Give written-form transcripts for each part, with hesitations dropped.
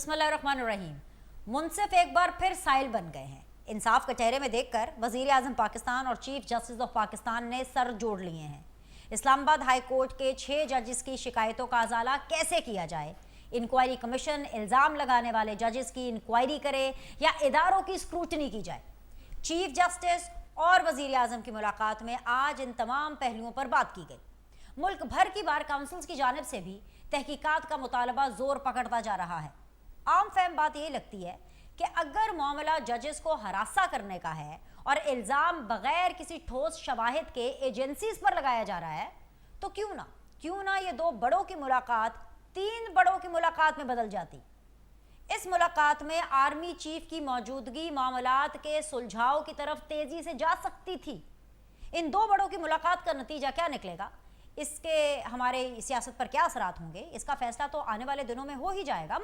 बिस्मिल्लाहिर्रहमानिर्रहीम। मुनसिफ एक बार फिर साइल बन गए हैं। इंसाफ कटहरे में देखकर वजीर आजम पाकिस्तान और चीफ जस्टिस ऑफ पाकिस्तान ने सर जोड़ लिए हैं। इस्लामाबाद हाई कोर्ट के 6 जजेस की शिकायतों का अजाला कैसे किया जाए, इंक्वायरी कमीशन इल्ज़ाम लगाने वाले जजेस की इंक्वायरी करे या इदारों की स्क्रूटनी की जाए। चीफ जस्टिस और वजीर आजम की मुलाकात में आज इन तमाम पहलुओं पर बात की गई। मुल्क भर की बार काउंसिल्स की जानिब से भी तहकीकात का मुतालबा जोर पकड़ता जा रहा है। आम फहम बात यही लगती है कि अगर मामला जजेस को हरासा करने का है और इल्ज़ाम बगैर किसी ठोस शवाहिद के एजेंसीज पर लगाया जा रहा है, तो क्यों ना ये 2 बड़ों की मुलाकात 3 बड़ों की मुलाकात में बदल जाती। इस मुलाकात में आर्मी चीफ की मौजूदगी मामलात के सुलझाव की तरफ तेजी से जा सकती थी। इन 2 बड़ों की मुलाकात का नतीजा क्या निकलेगा, इसके हमारे सियासत पर क्या असरात होंगे, इसका फैसला तो आने वाले दिनों में हो ही जाएगा।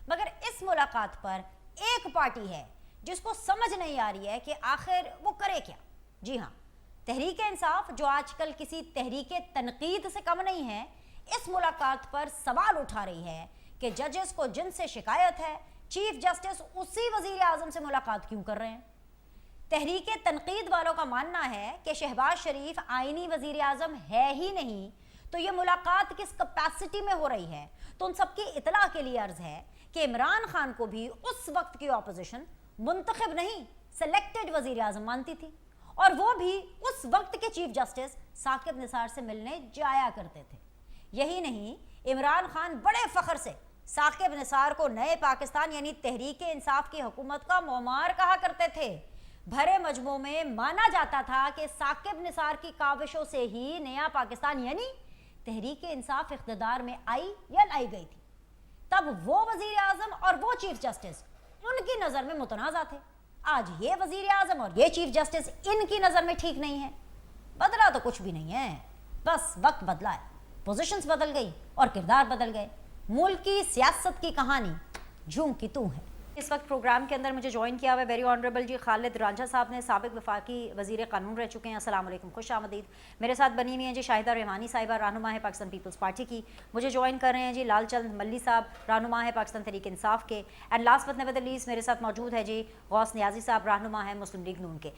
मगर इस मुलाकात पर एक पार्टी है जिसको समझ नहीं आ रही है कि आखिर वो करे क्या। जी हाँ, तहरीक इंसाफ, जो आजकल किसी तहरीक तनकीद से कम नहीं है, इस मुलाकात पर सवाल उठा रही है कि जजेस को जिनसे शिकायत है, चीफ जस्टिस उसी वजीर आजम से मुलाकात क्यों कर रहे हैं। तहरीक तनकीद वालों का मानना है कि शहबाज शरीफ आईनी वजीर आजम है ही नहीं, तो ये मुलाकात किस कैपेसिटी में हो रही है। तो उन सबकी इतला के लिए अर्ज है कि इमरान खान को भी उस वक्त की ऑपोजिशन मुंतखब नहीं, सेलेक्टेड वजीर आजम मानती थी, और वो भी उस वक्त के चीफ जस्टिस साकिब निसार से मिलने जाया करते थे। यही नहीं, इमरान खान बड़े फख्र से साकिब निसार को नए पाकिस्तान यानी तहरीक इंसाफ की हुकूमत का मोमार कहा करते थे। भरे मजमू में माना जाता था कि साकिब निसार की काविशों से ही नया पाकिस्तान यानी तहरीक इंसाफ इख्तिदार में आई या लाई गई थी। तब वो वजीर आजम और वो चीफ जस्टिस उनकी नजर में मुतनाज़ा थे। आज ये वजीर आजम और ये चीफ जस्टिस इनकी नजर में ठीक नहीं है। बदला तो कुछ भी नहीं है, बस वक्त बदला है, पोजीशंस बदल गई और किरदार बदल गए। मुल्क की सियासत की कहानी जूं की तू है। इस वक्त प्रोग्राम के अंदर मुझे ज्वाइन किया हुआ वेरी ऑनरेबल जी खालिद रांझा साहब ने, साबिक वफाकी वजीर कानून रह चुके हैं। अस्सलाम वालेकुम, खुश आमदीद। मेरे साथ बनी हुई हैं जी शाहिदा रहमानी साहिबा, रहनुमा है पाकिस्तान पीपल्स पार्टी की। मुझे ज्वाइन कर रहे हैं जी लालचंद मल्ली साहब, रहनुमा है पाकिस्तान तहरीक इंसाफ के। And last but never the least मेरे साथ मौजूद है जी गौस नियाजी साहब, रहनुमा है मुस्लिम लीग नून के।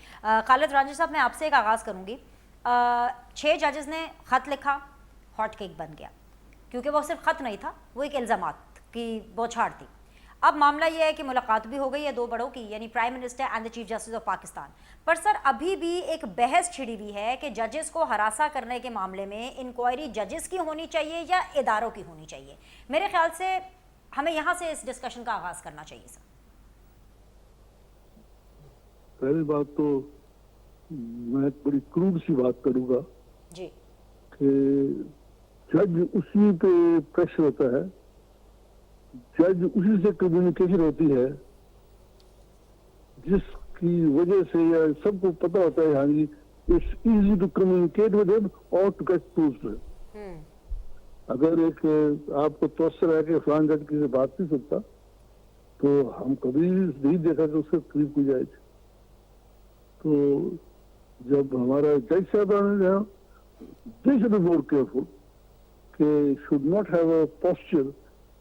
खालिद रांझा साहब, मैं आपसे एक आगाज़ करूँगी। 6 जजेस ने ख़त लिखा, हॉट केक बन गया, क्योंकि वो सिर्फ ख़त नहीं था, वो एक इल्ज़ामात की बौछार थी। अब मामला यह है कि मुलाकात भी हो गई है 2 बड़ों की, यानी prime minister and the chief justice of Pakistan. पर सर, अभी भी एक बहस छिड़ी हुई है कि जजेस को हरासा करने के मामले में इंक्वायरी जजेस की होनी चाहिए या इदारों की होनी चाहिए। मेरे ख्याल से हमें यहाँ से इस डिस्कशन का आगाज करना चाहिए सर। पहली बात तो मैं बड़ी क्रूड सी बात करूंगा जी कि जज उसी पे प्रेशर होता है, जज उसी से कम्युनिकेशन होती है जिसकी वजह से या सबको पता होता है, हाँ जी, it's easy to communicate with him और टू गेट प्रूव्ड। अगर एक आपको तवस्सुर है कि फलान जज की बात नहीं सुनता, तो हम कभी नहीं देखा कि उसके करीब कोई जाए। तो जब हमारा जज साहब they should be more careful कि should not have a posture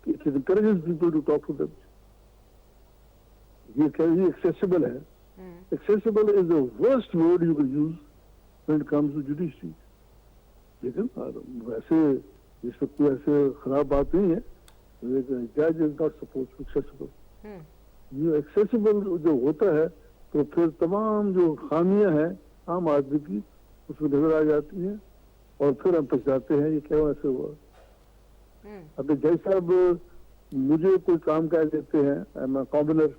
it encourages people to talk to them. ये कहीं accessible है। Accessible is the worst word you can use when it comes to judiciary. लेकिन वैसे इसमें कोई ऐसे खराब बात नहीं है। Judge is not supposed to be accessible. ये accessible जो होता है, तो फिर तमाम जो खामियां हैं आम आदमी की उसमें नजर आ जाती हैं और फिर हम पछताते हैं ये क्यों ऐसे हुआ। अगर जज साहब मुझे कोई काम कह देते हैं, आई एम अ कॉमनर,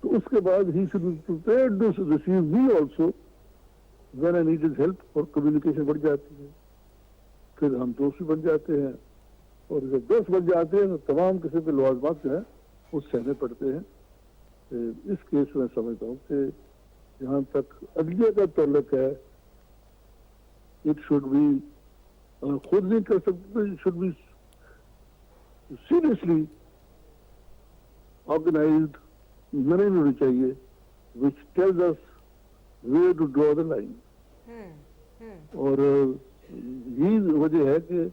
तो उसके बाद he should be prepared to receive me also when I need his help, और कम्युनिकेशन बढ़ जाती है। फिर हम दोस्त भी बन जाते हैं, और जब दोस्त बन जाते हैं तो तमाम किस्म के लवाजमात जो है वो सहने पड़ते हैं। इस केस में समझता हूँ कि जहाँ तक अदलिया का ताल्लुक है, इट शुड बी, खुद नहीं कर सकते, should be seriously organised manage होनी चाहिए, which tells us where to draw the line. और यही वजह है कि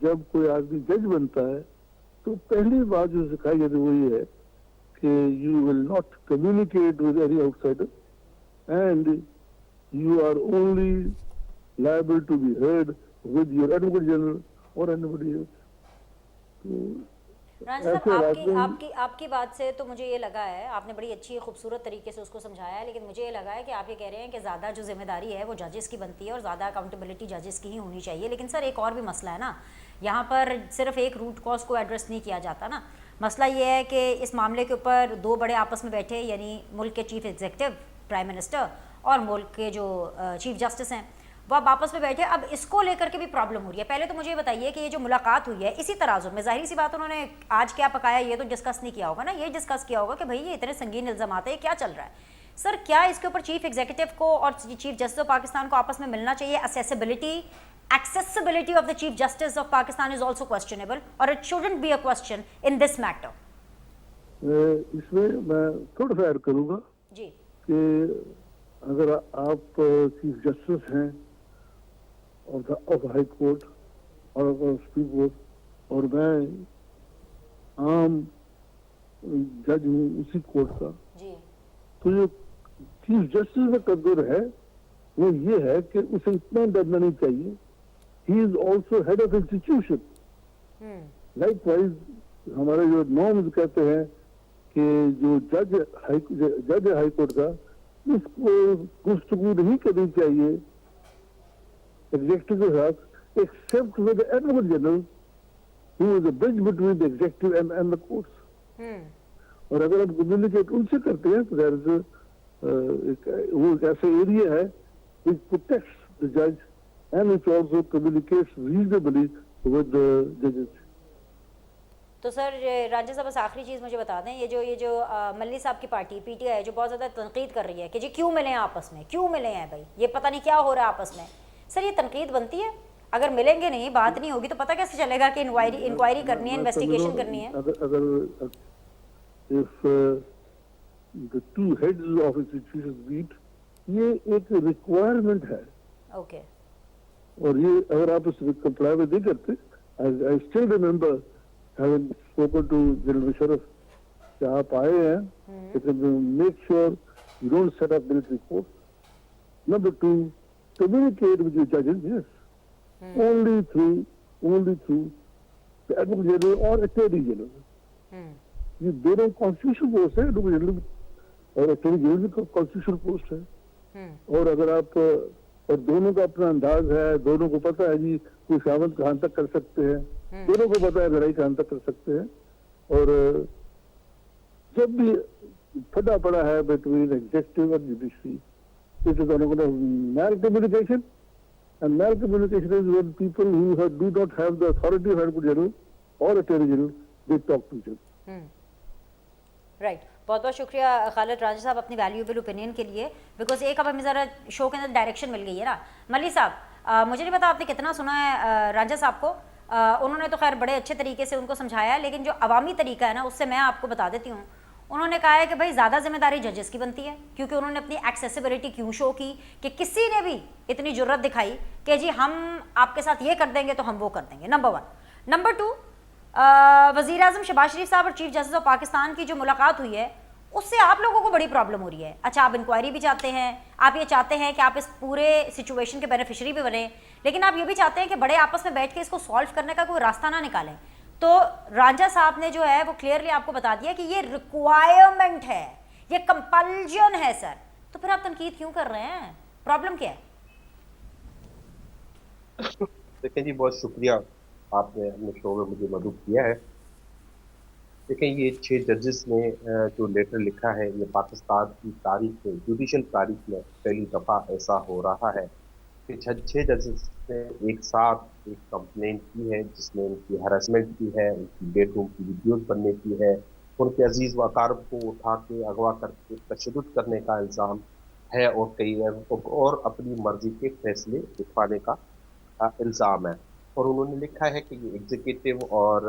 जब कोई आदमी जज बनता है तो पहली बात जो सिखाई जाती है वो ये है कि you will not communicate with any outsider and you are only liable to be heard with your advocate general or anybody else. तो राजा ऐसे साहब, राज्य में आपकी बात से तो मुझे ये लगा है, आपने बड़ी अच्छी खूबसूरत तरीके से उसको समझाया है, लेकिन मुझे ये लगा है कि आप ये कह रहे हैं कि ज़्यादा जो जिम्मेदारी है वो जजेस की बनती है और ज़्यादा अकाउंटेबिलिटी जजेस की ही होनी चाहिए। लेकिन सर एक और भी मसला है ना, यहाँ पर सिर्फ एक रूट कॉज को एड्रेस नहीं किया जाता ना। मसला ये है कि इस मामले के ऊपर दो बड़े आपस में बैठे, यानी मुल्क के चीफ एग्जीक्यूटिव प्राइम मिनिस्टर और मुल्क के जो चीफ जस्टिस हैं, वो अब आपस में बैठे। अब इसको लेकर के भी प्रॉब्लम हो रही है। पहले तो मुझे ये बताइए कि ये जो मुलाकात हुई है इसी तराजु में, जाहिर सी बात उन्होंने आज क्या पकाया ये तो डिस्कस नहीं किया होगा ना, ये डिस्कस किया होगा कि भाई ये इतने संगीन इल्ज़ाम आते हैं, क्या चल रहा है। सर क्या इसके ऊपर चीफ एग्जीक्यूटिव को और चीफ जस्टिस ऑफ पाकिस्तान को आपस में मिलना चाहिए? accessibility of the chief justice of Pakistan is also questionable, or it shouldn't be a question in this matter. इसमें मैं थोड़ा सा ऐड करूंगा जी कि अगर आप चीफ जस्टिस हैं ऑफ हाई कोर्ट और सुप्रीम कोर्ट और मैं आम जज हूँ उसी कोर्ट का, जी तो जो चीफ जस्टिस का कदर है वो ये है कि उसे इतना डरना नहीं चाहिए। He is also head of institution. Likewise हमारे जो नॉर्म्स कहते हैं कि जो जज हाई कोर्ट का, उसको गुफ्तगू नहीं करनी चाहिए एग्जीक्यूटिव के साथ except with the advocate general who is a bridge between the executive and the courts. और अगर आप कम्युनिकेट उनसे करते हैं तो देयर इज वो एक ऐसा एरिया है which protects the judge and which also communicates reasonably with the judges. तो सर राजा साहब बस आखिरी चीज़ मुझे बता दें, ये जो मल्ली साहब की पार्टी पीटीआई जो बहुत ज़्यादा तनकीद कर रही है कि जी क्यों मिले हैं आपस में, क्यों मिले हैं भाई, ये पता नहीं क्या हो रहा है आपस में। सर ये तनकीद बनती है? अगर मिलेंगे नहीं, बात नहीं होगी तो पता कैसे चलेगा कि इंक्वायरी करनी है, इन्वेस्टिगेशन करनी है? अगर if the two heads of institutions meet, ये एक रिक्वायरमेंट है। ओके और ये अगर आप इस कंप्लाई में नहीं करते, I still remember having spoken to general Musharraf कि आप आए हैं, लेकिन make sure you don't set up military court. Number two, communicate with your जजेस, yes, only through the advocate general और अटॉर्नी जनरल। ये दोनों कॉन्स्टिट्यूशन पोस्ट है, एडवोकेट जनरल और अटॉर्नी जनरल का कॉन्स्टिट्यूशन पोस्ट है। और अगर आप और दोनों का अपना अंदाज है, दोनों को पता है जी कोई सामंत कहां तक कर सकते हैं, दोनों को पता है लड़ाई कहां तक कर सकते हैं। और जब भी फटा पड़ा है बिटवीन एग्जीक्यूटिव और judiciary, it is on mail communication, and mail communication is when people who do not have the authority of advocate general और attorney general they talk to each other. Right, बहुत बहुत शुक्रिया खालिद राजा साहब अपनी valuable opinion के लिए, because एक अब हमें ज़रा शो के अंदर डायरेक्शन मिल गई है ना। मल्ली साहब मुझे नहीं पता आपने कितना सुना है राजा साहब को, उन्होंने तो खैर बड़े अच्छे तरीके से उनको समझाया है, लेकिन जो अवामी तरीका है ना उससे मैं आपको बता देती हूँ। उन्होंने कहा है कि भाई ज़्यादा जिम्मेदारी जजेस की बनती है, क्योंकि उन्होंने अपनी एक्सेसिबिलिटी क्यों शो की कि किसी ने भी इतनी जुर्रत दिखाई कि जी हम आपके साथ ये कर देंगे तो हम वो कर देंगे, नंबर वन। नंबर टू, वज़ीर आज़म शहबाज शरीफ साहब और चीफ जस्टिस ऑफ पाकिस्तान की जो मुलाकात हुई है उससे आप लोगों को बड़ी प्रॉब्लम हो रही है। अच्छा, आप इंक्वायरी भी चाहते हैं, आप ये चाहते हैं कि आप इस पूरे सिचुएशन के बेनिफिशियरी भी बने, लेकिन आप ये भी चाहते हैं कि बड़े आपस में बैठ के इसको सॉल्व करने का कोई रास्ता ना निकालें। तो राजा साहब ने जो है वो क्लियरली आपको बता दिया कि ये रिक्वायरमेंट है, ये कंपल्जन है सर, तो फिर आप तनकीद क्यों कर रहे हैं? प्रॉब्लम क्या है? देखिए जी, बहुत शुक्रिया आपने अपने शो में मुझे मदद किया है। देखिए, ये 6 जजेस ने जो लेटर लिखा है, ये पाकिस्तान की तारीख में, जुडिशल तारीख में पहली दफ़ा ऐसा हो रहा है कि 6 जजेस ने एक साथ एक कंप्लेंट की है जिसमें उनकी हरासमेंट की है, उनकी बेडरूम की वीडियोज बनने की है, उनके अजीज़ व अकारब को उठा के अगवा करके तशद्दुद करने का इल्ज़ाम है और कई और अपनी मर्जी के फैसले उठाने का इल्ज़ाम है। और उन्होंने लिखा है कि ये एग्जीक्यूटिव और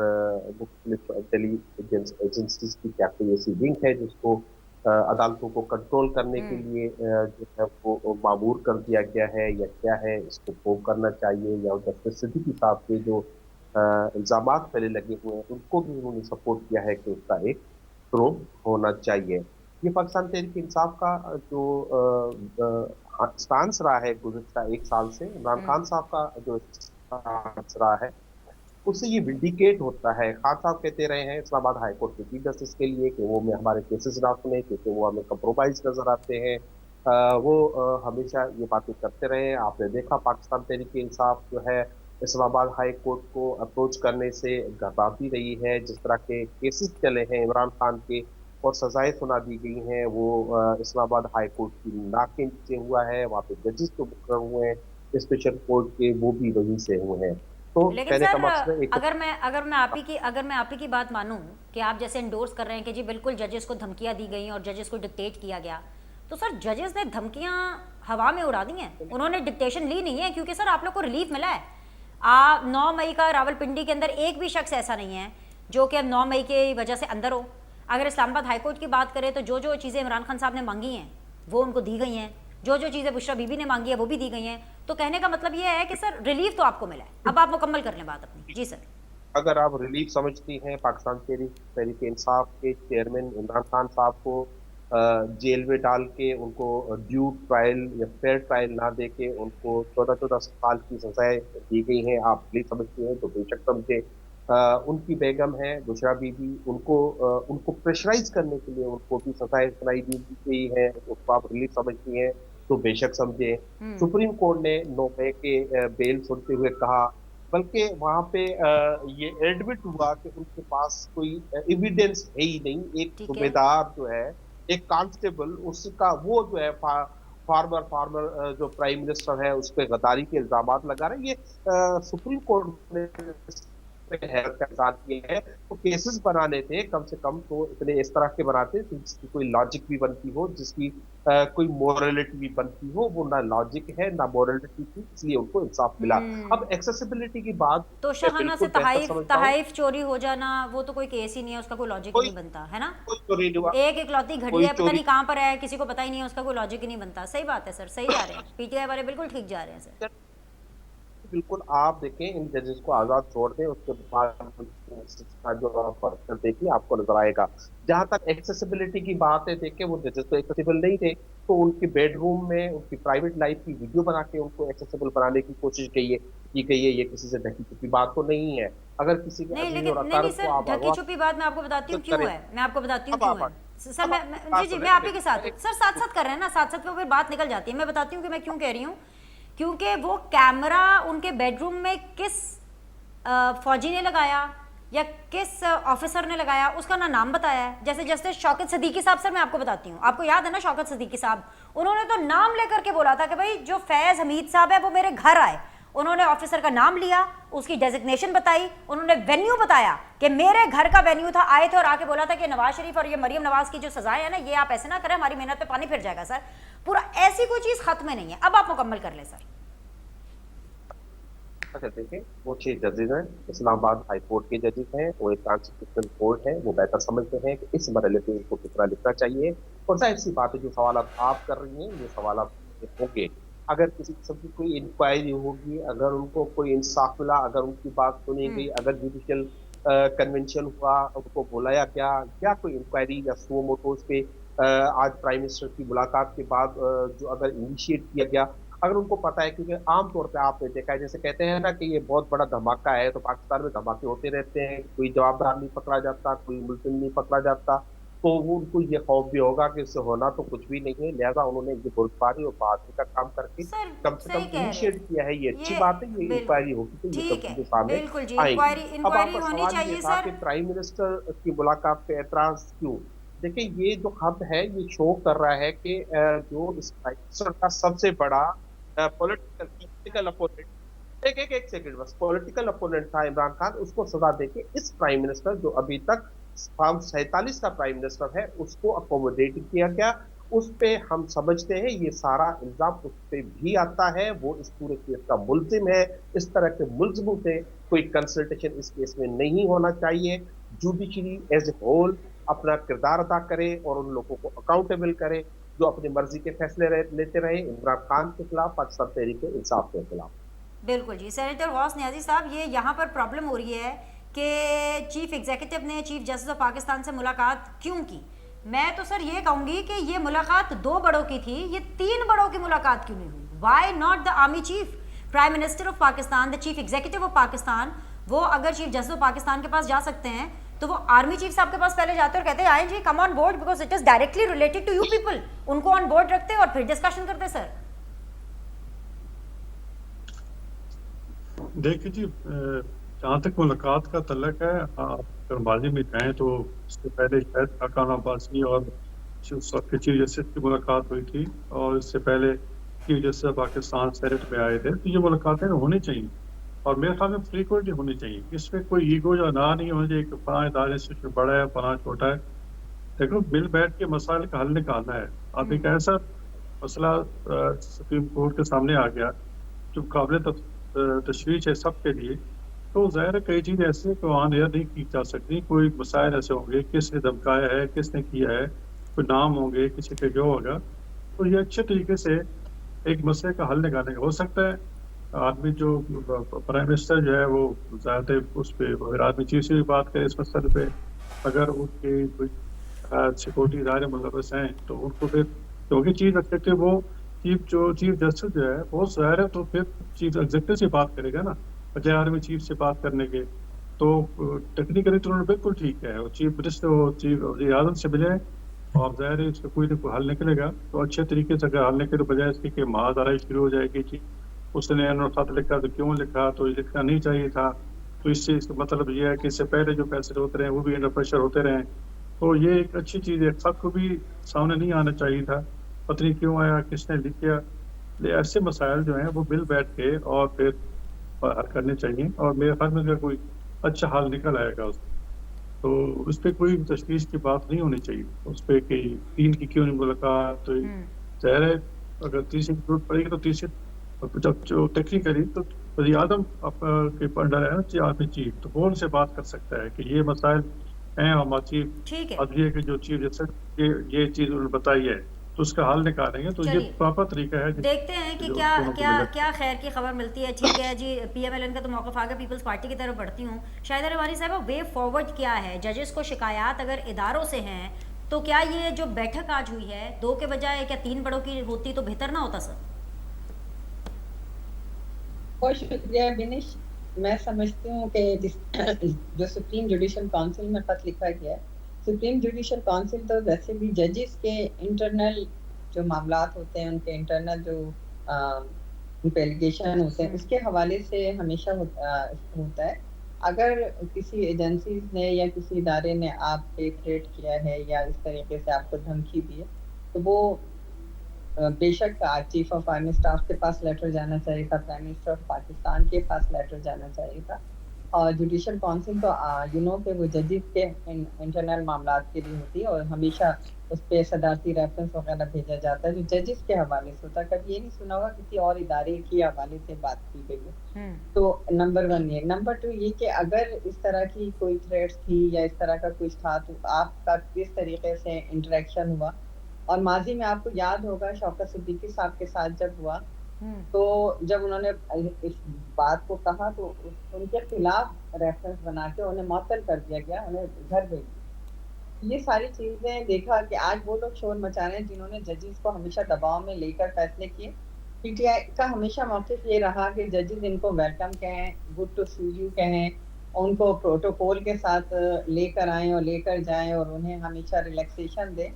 मुख्तलिफ इंटेलिजेंस एजेंसीज की क्या कोई ऐसी विंग है जिसको अदालतों को कंट्रोल करने के लिए जो है वो मामूर कर दिया गया है या क्या है, इसको प्रूव करना चाहिए। या जस्टिस सिद्दीकी साहब के जो इल्जामात पहले लगे हुए हैं उनको भी उन्होंने सपोर्ट किया है कि उसका एक प्रोब होना चाहिए। ये पाकिस्तान तहरीक इंसाफ का जो स्टांस रहा है गुज़िश्ता एक साल से, इमरान खान साहब का जो स्टांस रहा है, उससे ये विंडिकेट होता है। खान साहब कहते रहे हैं इस्लामाबाद हाई कोर्ट के चीफ जस्टिस के लिए कि वो में हमारे केसेस ना सुने क्योंकि वो हमें कंप्रोमाइज नजर आते हैं। वो हमेशा ये बातें करते रहे। आपने देखा पाकिस्तान तहरीक इंसाफ जो है इस्लामाबाद हाई कोर्ट को अप्रोच करने से घबराती रही है। जिस तरह के केसेस चले हैं इमरान खान के और सजाएं सुना दी गई हैं, वो इस्लामाबाद हाई कोर्ट की नाक के नीचे हुआ है। वहाँ पे जजेस तो मुकर्रर हुए हैं स्पेशल कोर्ट के, वो भी वहीं से हुए हैं। तो लेकिन कहने का सर, मकसद है एक अगर मैं आप ही की बात मानूं कि आप जैसे इंडोर्स कर रहे हैं कि जी बिल्कुल जजेस को धमकियां दी गई और जजेस को डिक्टेट किया गया, तो सर जजेस ने धमकियां हवा में उड़ा दी हैं, उन्होंने डिक्टेशन ली नहीं है। क्योंकि सर आप लोग को रिलीफ मिला है। 9 मई का रावलपिंडी के अंदर एक भी शख्स ऐसा नहीं है जो कि 9 मई की वजह से अंदर हो। अगर इस्लामाबाद हाईकोर्ट की बात करें तो जो जो चीज़ें इमरान खान साहब ने मांगी हैं वो उनको दी गई हैं, जो जो चीज़ें बुशरा बीबी ने मांगी है वो भी दी गई हैं। तो कहने का मतलब ये है कि सर रिलीफ तो आपको मिला है। अब आप मुकम्मल कर लें बात अपनी। जी सर। अगर आप रिलीफ समझती हैं पाकिस्तान तहरीक इंसाफ के चेयरमैन इमरान खान साहब को जेल में डाल के उनको ड्यू ट्रायल या फेयर ट्रायल ना दे के उनको 14-14 साल की सजाएं दी गई हैं, आप रिलीफ समझती हैं तो बेशक समझे। उनकी बेगम है बुशरा बीबी, उनको प्रेशराइज करने के लिए उनको भी सजाएं सुनाई दी गई है, उसको आप रिलीफ समझती हैं तो बेशक समझे। सुप्रीम कोर्ट ने 9 मई के बेल सुनते हुए कहा, बल्कि वहां पे ये एडमिट हुआ कि उनके पास कोई एविडेंस है ही नहीं। एक ठीक है। सूबेदार जो है, एक कांस्टेबल, उसका वो जो है फार्मर जो प्राइम मिनिस्टर है उस पर गद्दारी के इल्जामात लगा रहे हैं। ये सुप्रीम कोर्ट ने पे हैरत का इजहार किया है। तो केसेस बनाने थे कम से कम तो इतने इस तरह के बनाते जिसकी कोई लॉजिक भी बनती हो, जिसकी कोई मोरलिटी भी बनती हो। वो ना लॉजिक है ना मोरलिटी थी, इसलिए उनको इंसाफ मिला। अब एक्सेसिबिलिटी की बात तो मैं शहाना से बिल्कुल बेहतर समझता हूँ। तहाइफ चोरी हो जाना वो तो कोई केस ही नहीं है, उसका कोई लॉजिक ही कोई नहीं बनता है ना। कोई चोरी नहीं हुआ, एक इकलौती घड़ी कोई है, पता चोरी नहीं कहाँ पर है, किसी को पता ही नहीं है, उसका कोई लॉजिक ही नहीं बनता। सही बात है सर, सही जा रहे हैं पीटीआई वाले, बिल्कुल ठीक जा रहे हैं सर। बिल्कुल। आप देखें इन जजेस को आजाद छोड़ दें, उसके बाद जो आप फर्क देखिए आपको नजर आएगा। जहां तक एक्सेसिबिलिटी की बात है, देखें वो जजेस तो एक्सेसिबल नहीं थे, तो उनके बेडरूम में उनकी प्राइवेट लाइफ की वीडियो बना के उनको एक्सेसिबल बनाने की कोशिश की गई है। ये किसी से ढकी छुपी बात तो नहीं है। अगर किसी के नहीं अजीज लेकिन और नहीं नहीं अकारब को सर, आप ढकी अगवा छुपी बात मैं आपको बताती हूँ क्यों करें, है, मैं आपको बताती हूँ अब क्यों आप है सर। अब जी जी, मैं आप ही के साथ सर साथ साथ कर रहे हैं ना, साथ साथ में फिर बात निकल जाती है। मैं बताती हूँ कि मैं क्यों कह रही हूँ। क्योंकि वो कैमरा उनके बेडरूम में किस फौजी ने लगाया या किस ऑफिसर ने लगाया उसका ना नाम बताया है। जैसे जैसे शौकत सदीकी साहब, सर मैं आपको बताती हूँ, आपको याद है ना शौकत सदीकी साहब, उन्होंने तो नाम लेकर के बोला था कि भाई जो फैज हमीद साहब है वो मेरे घर आए। उन्होंने ऑफिसर का नाम लिया, उसकी डेजिग्नेशन बताई, उन्होंने वेन्यू बताया कि मेरे घर का वेन्यू था, आए थे और आके बोला था कि नवाज शरीफ और ये मरियम नवाज की जो सजाएं है ना, ये आप ऐसे ना करें, हमारी मेहनत पे पानी फिर जाएगा। सर पूरा ऐसी कोई चीज खत्म नहीं है। अब आप मुकम्मल कर ले सर। अच्छा देखिए, वो 6 जजेस हैं, इस्लामाबाद हाई कोर्ट के जजेस हैं, वो एक कॉन्स्टिट्यूशनल कोर्ट है, वो बेहतर समझते हैं कि इस मरहले पे उनको कितना लिखना चाहिए। और जाहिर सी बात है जो सवाल आप कर रही हैं ये सवाल होंगे। अगर किसी किस्म की कोई इंक्वायरी होगी, अगर उनको कोई इंसाफ मिला, अगर उनकी बात सुनी गई, अगर जुडिशियल कन्वेंशन हुआ, उनको बुलाया गया, या कोई इंक्वायरी या सो मोटोस पे आज प्राइम मिनिस्टर की मुलाकात के बाद जो अगर इनिशिएट किया गया, अगर उनको पता है, क्योंकि आमतौर पे आपने देखा है जैसे कहते हैं ना कि ये बहुत बड़ा धमाका है, तो पाकिस्तान में धमाके होते रहते हैं, कोई जवाबदार नहीं पकड़ा जाता, कोई मुलजिम नहीं पकड़ा जाता, तो वो उनको ये खौफ भी होगा कि इससे होना तो कुछ भी नहीं है। लिहाजा उन्होंने ये बुर्दबारी और बहादुरी का काम करके सर कम से सही कम कह रहे इनिशिएट हैं, किया है। ये अच्छी ये बात है, ये बिल्कुल इंक्वायरी होगी तो ये सब ठीक है, चीजें सामने बिल्कुल जी, आएंगी। अब इंक्वायरी आपका होनी सवाल ये चाहिए था सर। कि प्राइम मिनिस्टर की मुलाकात पे एतराज क्यों। देखिए, ये जो खत है ये शो कर रहा है कि जो इस प्राइम मिनिस्टर का सबसे बड़ा पॉलिटिकल अपोनेंट, एक सेकंड बस, पॉलिटिकल अपोनेंट था इमरान खान, उसको सजा देके इस प्राइम मिनिस्टर जो अभी तक फॉर्म 47 का प्राइम मिनिस्टर है उसको अकोमोडेट किया गया। उस पे हम समझते हैं ये सारा इल्जाम उस पे भी आता है, वो इस पूरे केस का मुल्जिम है। इस तरह के मुल्जिमों से कोई कंसल्टेशन इस केस में नहीं होना चाहिए। जुडिशरी एज ए होल अपना किरदार अदा करे और उन लोगों को अकाउंटेबल करे जो अपनी मर्जी के फैसले लेते रहे इमरान खान के खिलाफ, पाकिस्तान तहरीक इंसाफ के खिलाफ। बिल्कुल जी। सेनेटर गौस नियाज़ी साहब, ये यहाँ पर प्रॉब्लम हो रही है कि चीफ एग्जीक्यूटिव ने चीफ जस्टिस ऑफ पाकिस्तान से मुलाकात क्यों की। मैं तो सर ये कहूँगी कि ये मुलाकात 2 बड़ों की थी, ये 3 बड़ों की मुलाकात क्यों नहीं हुई? Why not the army chief, prime minister of Pakistan, the chief executive of Pakistan? वो अगर चीफ जस्टिस ऑफ पाकिस्तान के पास जा सकते हैं तो वो आर्मी चीफ साहब के पास पहले जाते और कहते हैं आए जी, come on board, because it is directly related to you people. उनको ऑन बोर्ड रखते और फिर डिस्कशन करते। सर देखिए जी, जहाँ तक मुलाकात का तल्लक है, आप अगर माजी में कहें तो इससे पहले शायद खाकान अब्बासी और उस वक्त के चीफ जस्टिस की मुलाकात हुई थी, और इससे पहले चीफ जस्टिस पाकिस्तान सेनेट में आए थे। तो ये मुलाकातें होनी चाहिए और मेरे ख्याल में फ्रीक्वेंटली होनी चाहिए। इसमें कोई ईगो या ना नहीं होना चाहिए कि फलां इदारे से बड़ा है फलां छोटा है। देखो, मिल बैठ के मसाइल का हल निकालना है। अब एक ऐसा मसला सुप्रीम कोर्ट के सामने आ गया जो काबिल तशवीश है सबके लिए, तो ज़ाहिर है कई चीज़ें ऐसी हैं कि वहाँ नहीं की जा सकती। कोई मसाइल ऐसे होंगे, किसने धमकाया है, किसने किया है, कोई नाम होंगे, किसी का जो होगा। तो ये अच्छे तरीके से एक मसले का हल निकालने का हो सकता है। आदमी जो प्राइम मिनिस्टर जो है वो ज़्यादा उस पर, अगर आदमी चीफ से भी बात करे इस मसले पे, अगर उनके कोई सिक्योरिटी इदारे मुलवस हैं तो उनको फिर, क्योंकि चीफ एग्जीक्यूटिव वो चीफ जस्टिस जो है वो ज़ाहिर है तो फिर चीफ एग्जीक्यूटिव से बात करेगा ना, बजाय आर्मी चीफ से बात करने के। तो टेक्निकली तो उन्होंने बिल्कुल ठीक है, वो चीफ मिनिस्टर वो चीफ वज़ीर आज़म से मिले और ज़ाहिर है इसका कोई ना कोई हल निकलेगा। तो अच्छे तरीके से अगर हल निकले, बजाय इसके कि महादाराई शुरू हो जाएगी कि उसने खत लिखा तो क्यों लिखा, तो ये लिखना नहीं चाहिए था। तो इससे इसका मतलब ये है कि इससे पहले जो फैसले होते रहे वो भी अंडर प्रेशर होते रहे। तो ये एक अच्छी चीज़ है। खत को भी सामने नहीं आना चाहिए था, पता नहीं क्यों आया, किसने लिख दिया। ऐसे मसाइल जो हैं वो मिल बैठ के और फिर हल करने चाहिए, और मेरे ख्याल में अगर कोई अच्छा हल निकल आएगा उसमें, तो उस पर कोई तशवीश की बात नहीं होनी चाहिए। उस पर कि 3 की क्यों नहीं मुलाकात, तो ज़ाहिर है अगर तीसरी की जरूरत पड़ेगी तो तीसरी, जब जो टेक्निकली तो वज़ीर आज़म के अंडर है ना आर्मी चीफ, तो वो उनसे बात कर सकता है कि ये मसाइल हैं हमारी ठीक है, अदलिया के जो चीफ जस्टिस ये चीज़ उन्होंने बताई है, तो उसका हल निकालेंगे। तो ये प्रॉपर तरीका है। देखते हैं कि क्या खैर की खबर मिलती है। ठीक है जी, पीएमएलएन का तो मौक़िफ़ आ गया, पीपल्स पार्टी की तरफ बढ़ती हूँ। शाहिदा रहमानी साहब, वे फॉरवर्ड क्या है? जजेस को शिकायत अगर इदारों से हैं तो क्या ये जो बैठक आज हुई है 2 के बजाय क्या 3 बड़ों की होती तो बेहतर ना होता? सर बहुत शुक्रिया बिनिश। मैं समझती हूँ कि जो सुप्रीम जुडिशल काउंसिल में खत लिखा गया है, सुप्रीम जुडिशल काउंसिल तो वैसे भी जजेस के इंटरनल जो मामलात होते हैं, उनके इंटरनल जो उनके एलिगेशन होते हैं, उसके हवाले से हमेशा होता है। अगर किसी एजेंसी ने या किसी इदारे ने आप पे थ्रेट किया है या इस तरीके से आपको धमकी दी है, तो वो बेशक चीफ ऑफ आर्मी स्टाफ के पास लेटर जाना चाहिए था, प्राइम मिनिस्टर ऑफ पाकिस्तान के पास लेटर जाना चाहिए था। और जुडिशल काउंसिल तो कि वो जजेस के इंटरनल मामलात के लिए होती है और हमेशा उस पर सदारती रेफरेंस वगैरह भेजा जाता है जो जजेस के हवाले से होता है। कभी ये नहीं सुना होगा किसी और इदारे के हवाले से बात की गई है। तो नंबर 1 ये। नंबर 2 ये कि अगर इस तरह की कोई थ्रेट्स थी या इस तरह का कुछ था तो आपका किस तरीके से इंटरेक्शन हुआ। और माजी में आपको याद होगा शौकत सिद्दीकी साहब के साथ जब हुआ, तो जब उन्होंने इस बात को कहा तो उनके खिलाफ रेफरेंस बना के उन्हें मुअत्तल कर दिया गया, उन्हें घर भेज दिया। ये सारी चीजें देखा कि आज वो लोग शोर मचा रहे हैं जिन्होंने जजेस को हमेशा दबाव में लेकर फैसले किए। पीटीआई का हमेशा मौक़िफ़ ये रहा कि जजेस इनको वेलकम कहें, गुड टू सी यू कहें, उनको प्रोटोकॉल के साथ लेकर आएं और लेकर जाएं और उन्हें हमेशा रिलैक्सेशन दें।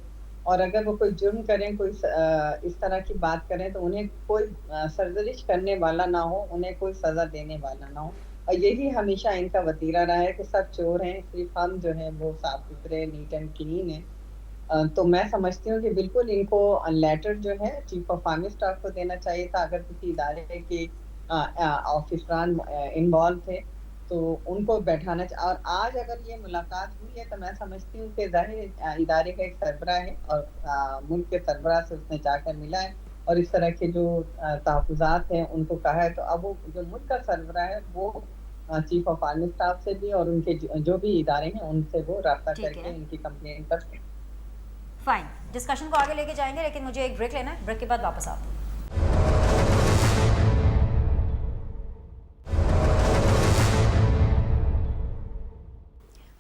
और अगर वो कोई जुर्म करें, कोई इस तरह की बात करें तो उन्हें कोई सरजरिश करने वाला ना हो, उन्हें कोई सज़ा देने वाला ना हो। और यही हमेशा इनका वतीरा रहा है कि सब चोर हैं, सिर्फ हम जो है वो साफ सुथरे नीट एंड क्लीन हैं। तो मैं समझती हूँ कि बिल्कुल इनको लेटर जो है चीफ ऑफ आर्मी स्टाफ को देना चाहिए था। अगर किसी इदारे के ऑफिसरान इन्वॉल्व थे तो उनको बैठाना चाहिए। और आज अगर ये मुलाकात हुई है तो मैं समझती हूँ कि ज़ाहिर इदारे का एक सरबराह है और मुल्क के सरबराह से उसने जाकर मिला है और इस तरह के जो तहफ़्फ़ुज़ात हैं उनको कहा है। तो अब वो जो मुल्क का सरबराह है वो चीफ ऑफ आर्मी स्टाफ से भी और उनके जो भी इदारे हैं उनसे वो राब्ता करके इनकी कंप्लेंट करते हैं। फाइन, डिस्कशन को आगे लेके जाएंगे, लेकिन मुझे एक ब्रेक लेना है। ब्रेक के बाद वापस आते हैं।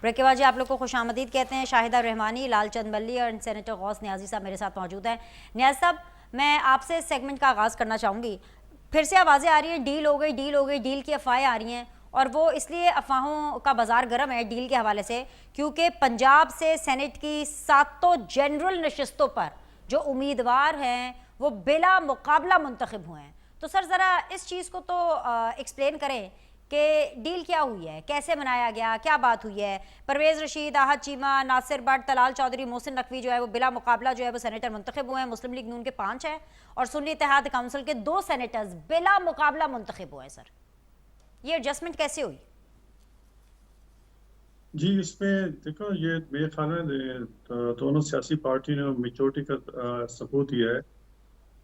ब्रेक के बाद जी आप लोग को खुशामदीद कहते हैं। शाहिदा रहमानी, लालचंद मल्ली और सेनेटर गौस न्याजी साहब मेरे साथ मौजूद हैं। न्याज साहब, मैं आपसे इस सेगमेंट का आगाज़ करना चाहूँगी। फिर से आवाज़ें आ रही हैं डील हो गई, डील हो गई, डील की अफवाहें आ रही हैं, और वो इसलिए अफवाहों का बाजार गर्म है डील के हवाले से क्योंकि पंजाब से सेनेट की 7 जनरल नशिस्तों पर जो उम्मीदवार हैं वो बिला मुकाबला मुंतखब हुए हैं। तो सर ज़रा इस चीज़ को तो एक्सप्लेन करें कि डील क्या हुई है, कैसे बनाया गया, क्या बात हुई है। परवेज़ रशीद, आहद चीमा, नासिर भट्ट, तलाल चौधरी, मोहसिन नकवी जो है वो बिला मुकाबला जो है वो सेनेटर मुंतखब हुए हैं। मुस्लिम लीग नून के 5 हैं और सुन्नी इत्तेहाद काउंसिल के 2 सेनेटर्स बिला मुकाबला मुंतखब हुए हैं। सर ये एडजस्टमेंट कैसे हुई? जी, इसमें देखो, ये मेरे ख्याल में दोनों सियासी पार्टी ने मेजोरिटी का सबूत दिया है।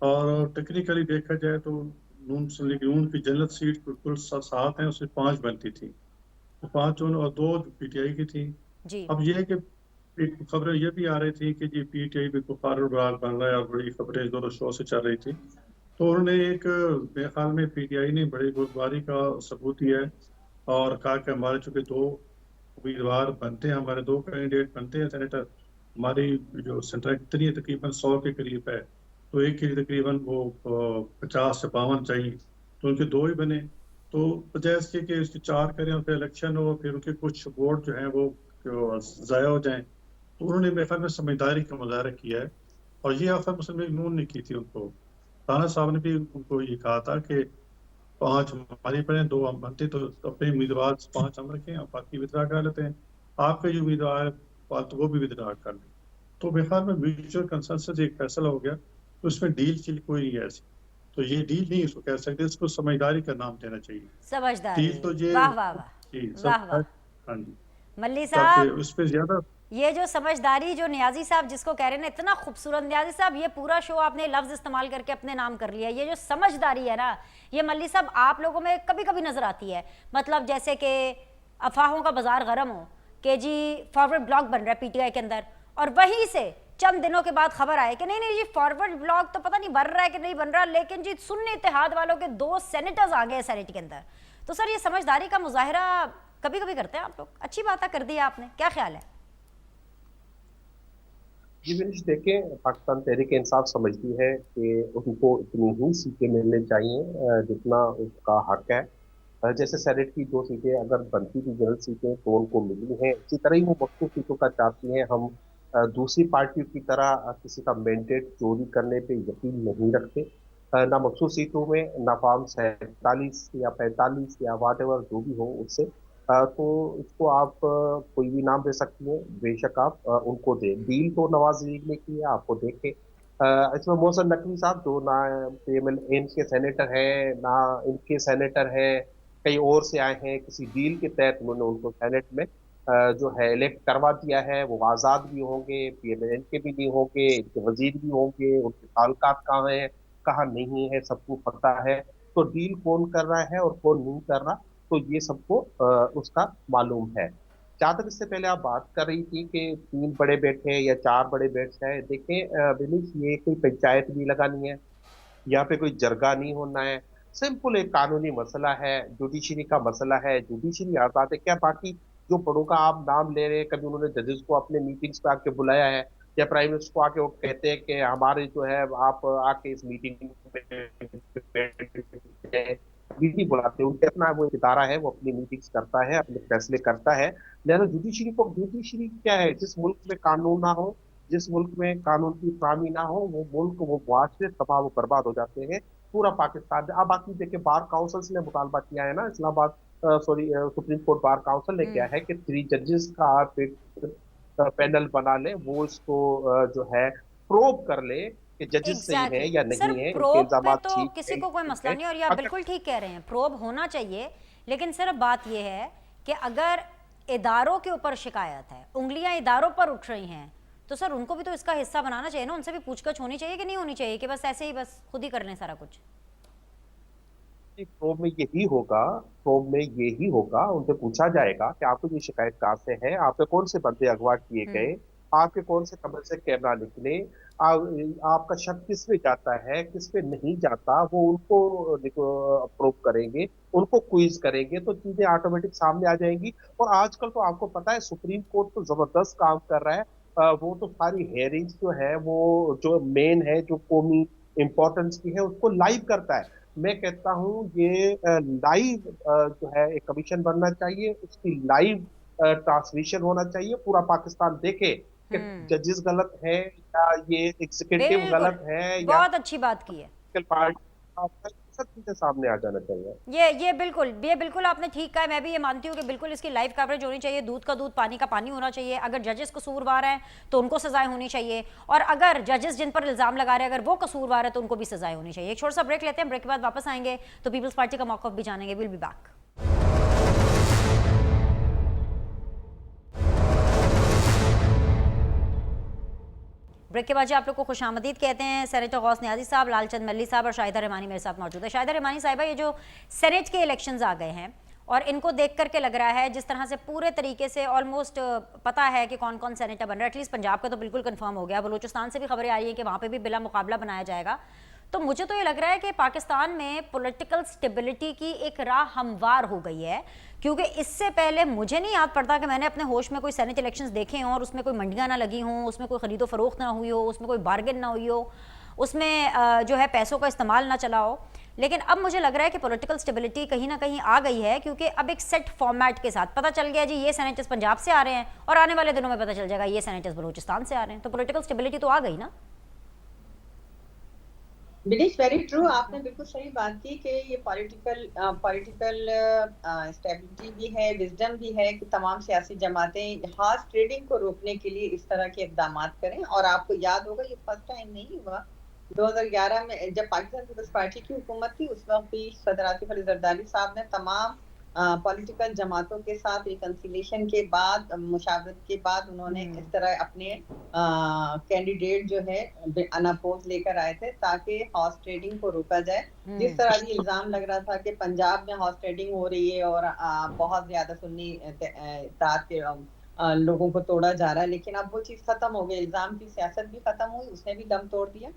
और टेक्निकली देखा जाए तो मुस्लिम लीग नून की जनरल सीट कुल 7 हैं, उसमें 5 बनती थी, तो 5 और 2 पीटीआई की थी। जी अब ये है कि एक खबरें ये भी आ रही थी कि जी पीटीआई भी कुफार विभाग बन रहा है, और बड़ी खबरें जोरों शोर से चल रही थी। तो उन्होंने मेरे ख्याल में पीटीआई ने बड़ी बुर्दबारी का सबूत दिया है और कहा कि हमारे चूंकि 2 उम्मीदवार बनते हैं, हमारे 2 कैंडिडेट बनते हैं सेनेटर, हमारी जो सेंटर कितनी है तकरीबन 100 के करीब है, तो एक के लिए तकरीबन वो 50 से 52 चाहिए, तो उनके 2 ही बने। तो बजाय इसके कि उसके 4 करें और फिर इलेक्शन हो, फिर उनके कुछ वोट जो हैं वो ज़ाया हो जाएं, तो उन्होंने मेरे ख्याल में समझदारी का मुजाहरा किया है। और ये आफर मुस्लिम लीग नून ने की थी उनको। राणा साहब ने भी उनको ये कहा था कि 5 हमारी पड़े, 2 हम बनते, तो अपने उम्मीदवार 5 हम रखें और बाकी विद्रा कर लेते हैं, आपके जो उम्मीदवार है तो वो भी विद्रा कर लें। तो मेरे ख्याल में म्यूचुअल कंसेंसस एक फैसला हो गया, तो उसमें डील चील कोई नहीं है ऐसी। तो ये डील नहीं इसको कह सकते, इसको समझदारी का नाम देना चाहिए। समझदारी। डील तो ये वाह वाह वाह, जी वाह सब, वाह। हाँ जी, मल्ली ताकि साहब, उस पर ज्यादा ये जो समझदारी जो न्याजी साहब जिसको कह रहे हैं ना, इतना खूबसूरत न्याजी साहब, ये पूरा शो आपने लफ्ज़ इस्तेमाल करके अपने नाम कर लिया। ये जो समझदारी है ना, ये मल्ली साहब आप लोगों में कभी कभी नज़र आती है। मतलब जैसे कि अफवाहों का बाजार गर्म हो कि जी फॉरवर्ड ब्लॉक बन रहा है पीटीआई के अंदर, और वहीं से चंद दिनों के बाद खबर आए कि नहीं नहीं जी फॉरवर्ड ब्लॉक तो पता नहीं बन रहा है कि नहीं बन रहा, लेकिन जी सुन्नी इत्तेहाद वालों के 2 सेनेटर्स आ गए सेनेट के अंदर। तो सर ये समझदारी का मुजाहरा कभी कभी करते हैं आप लोग, अच्छी बात कर दी आपने, क्या ख्याल है? जी विनीश, देखें, पाकिस्तान तहरीक इंसाफ समझती है कि उनको इतनी ही सीटें मिलनी चाहिए जितना उसका हक है। जैसे सेनेट की 2 सीटें अगर बनती थी जनरल सीटें तो उनको मिली हैं, इसी तरह ही वो मखसूस सीटों का चाहती हैं। हम दूसरी पार्टियों की तरह किसी का मैंडेट चोरी करने पे यकीन नहीं रखते। ना मखसूस सीटों में ना फॉर्म 47 या 45 या वाट एवर जो भी हो उससे तो इसको आप कोई भी नाम दे सकती हैं, बेशक आप उनको दें। डील तो नवाज शरीफ ने की है, आपको देखें। इसमें मोहसिन नकवी साहब जो ना PMLN के सेनेटर हैं ना इनके सेनेटर हैं, कई और से आए हैं, किसी डील के तहत उन्होंने उनको सेनेट में जो है इलेक्ट करवा दिया है। वो आज़ाद भी होंगे, PMLN के भी नहीं होंगे, इनके वजीर भी होंगे, उनके ताल्लुकात कहाँ हैं कहाँ नहीं है सबको पता है। तो डील कौन कर रहा है और कौन नहीं कर रहा, तो ये सबको उसका मालूम है। जहाँ तक इससे पहले आप बात कर रही थी कि 3 बड़े बैठे हैं या 4 बड़े बैठ हैं, देखें विनीश, ये कोई पंचायत नहीं लगानी है, यहाँ पे कोई जरगा नहीं होना है। सिंपल एक कानूनी मसला है, जुडिशरी का मसला है। जुडिशरी आजाद है क्या? बाकी जो बड़ों का आप नाम ले रहे हैं, कभी उन्होंने जजेस को अपने मीटिंग्स पे आके बुलाया है या प्राइम मिनिस्टर को आके वो कहते हैं कि हमारे जो है आप आके इस मीटिंग में नहीं बुलाते? उनके अपना वो इदारा है, वो अपनी मीटिंग्स करता है, अपने फैसले करता है। लिहाजा जुडिशरी क्या है? जिस मुल्क में कानून ना हो, जिस मुल्क में कानून की फामी ना हो, वो मुल्क वो मुआशरे तबाह वो बर्बाद हो जाते हैं। पूरा पाकिस्तान में अब बाकी देखिए, बार काउंसिल ने मुतालबा किया है ना, Islamabad supreme court bar council ने किया है कि 3 जजेस का आप एक पैनल बना ले, वो इसको जो है प्रोब कर ले कि जजेस सही है या सर नहीं है, इनके प्रोब पे इल्जामात तो ठीक किसी है को कोई मसला है। नहीं, और ये आप अगर बिल्कुल ठीक कह रहे हैं, प्रोब होना चाहिए। लेकिन सर बात ये है कि अगर इदारों के ऊपर शिकायत है, उंगलियां इदारों पर उठ रही हैं, तो सर उनको भी तो इसका हिस्सा बनाना चाहिए ना, उनसे भी पूछताछ होनी चाहिए कि नहीं होनी चाहिए कि बस ऐसे ही बस खुद ही कर लें सारा कुछ? प्रोब में यही होगा, प्रोब में यही होगा, उनसे पूछा जाएगा कि आपको ये शिकायत कहाँ से है, आप पे कौन से बंदे अगवा किए गए, आपके कौन से कमरे से कैमरा निकले, आपका शक किस पे जाता है किस पे नहीं जाता, वो उनको अप्रूव करेंगे, उनको क्विज करेंगे, तो चीजें ऑटोमेटिक सामने आ जाएंगी। और आजकल तो आपको पता है सुप्रीम कोर्ट तो जबरदस्त काम कर रहा है। वो तो सारी हेयरिंग्स जो है वो जो मेन है जो कौमी इंपॉर्टेंस की है उसको लाइव करता है। मैं कहता हूँ ये लाइव जो है एक कमीशन बनना चाहिए, उसकी लाइव ट्रांसमिशन होना चाहिए, पूरा पाकिस्तान देखे कि हम्म, जजेस गलत है या ये एग्जीक्यूटिव बिल्कुल, गलत है या बहुत अच्छी बात की है। पार्टी, सब चीजें सामने आ जाना चाहिए। ये बिल्कुल आपने ठीक कहा है। मैं भी ये मानती हूँ कि बिल्कुल इसकी लाइव कवरेज होनी चाहिए, दूध का दूध पानी का पानी होना चाहिए। अगर जजेस कसूरवार हैं तो उनको सजाएं होनी चाहिए, और अगर जजेस जिन पर इल्जाम लगा रहे हैं अगर वो कसूरवार है तो उनको भी सजाएं होनी चाहिए। एक छोटा सा ब्रेक लेते हैं, ब्रेक के बाद वापस आएंगे तो पीपल्स पार्टी का मौक़िफ़ भी जानेंगे। Will be back. ब्रेक के बाद जी आप लोग को खुशामदीद कहते हैं। सेनेटर गौस नियाज़ी साहब, लालचंद मल्ली साहब और शाहिदा रहमानी मेरे साथ मौजूद है। शाहिदा रहमानी साहिबा, ये जो सेनेट के इलेक्शंस आ गए हैं और इनको देख करके लग रहा है जिस तरह से पूरे तरीके से ऑलमोस्ट पता है कि कौन कौन सेनेटर बन रहा है। एटलीस्ट पंजाब का तो बिल्कुल कंफर्म हो गया, बलूचिस्तान से भी खबरें आ रही हैं कि वहाँ पे भी बिला मुकाबला बनाया जाएगा। तो मुझे तो ये लग रहा है कि पाकिस्तान में पॉलिटिकल स्टेबिलिटी की एक राह हमवार हो गई है, क्योंकि इससे पहले मुझे नहीं याद पड़ता कि मैंने अपने होश में कोई सेनेट इलेक्शंस देखे हों और उसमें कोई मंडियां ना लगी हों, उसमें कोई खरीदो फरोख्त ना हुई हो, उसमें कोई बार्गेन ना हुई हो, उसमें जो है पैसों का इस्तेमाल ना चला हो। लेकिन अब मुझे लग रहा है कि पॉलिटिकल स्टेबिलिटी कहीं ना कहीं आ गई है, क्योंकि अब एक सेट फॉर्मेट के साथ पता चल गया जी ये सेनेटर्स पंजाब से आ रहे हैं और आने वाले दिनों में पता चल जाएगा ये सेनेटर्स बलूचिस्तान से आ रहे हैं। तो पॉलिटिकल स्टेबिलिटी तो आ गई ना। विनीश, वेरी ट्रू, आपने बिल्कुल सही बात की कि ये पॉलिटिकल स्टेबिलिटी भी है, विजडम भी है कि तमाम सियासी जमातें हॉर्स ट्रेडिंग को रोकने के लिए इस तरह के इकदाम करें। और आपको याद होगा ये फर्स्ट टाइम नहीं हुआ। 2011 में जब पाकिस्तान पीपल्स पार्टी की हुकूमत थी उस वक्त भी सदर आसिफ अली जरदारी साहब ने तमाम पॉलिटिकल जमातों के साथ रिकंसिलेशन के बाद, मुशावरत के बाद उन्होंने इस तरह अपने कैंडिडेट जो है अनअपोज लेकर आए थे ताकि हॉर्स ट्रेडिंग को रोका जाए। जिस तरह भी इल्जाम लग रहा था कि पंजाब में हॉर्स ट्रेडिंग हो रही है और बहुत ज्यादा सुन्नी इत्तेहाद के लोगों को तोड़ा जा रहा है, लेकिन अब वो चीज खत्म हो गई, इल्जाम की सियासत भी खत्म हुई, उसने भी दम तोड़ दिया।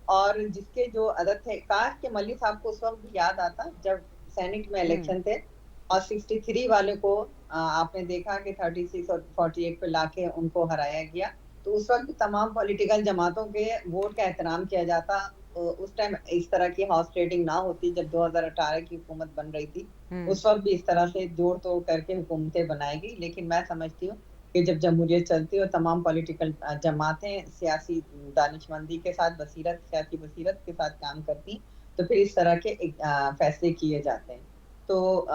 और जिसके जो अदद थे, काश के मल्ली साहब को उस वक्त भी याद आता जब सेनेट में इलेक्शन थे और 63 वाले को आपने देखा कि 36 और 48 पे लाके उनको हराया गया। तो उस वक्त भी तमाम पॉलिटिकल जमातों के वोट का एहतराम किया जाता। उस टाइम इस तरह की हॉर्स ट्रेडिंग ना होती। जब 2018 की हुकूमत बन रही थी उस वक्त भी इस तरह से जोड़ तोड़ करके हुकूमतें बनाएगी। लेकिन मैं समझती हूँ कि जब जमहूरियत चलती है और तमाम पॉलिटिकल जमातें सियासी दानिशमंदी के साथ, सियासी बसीरत के साथ काम करती, तो फिर इस तरह के फैसले किए जाते हैं। तो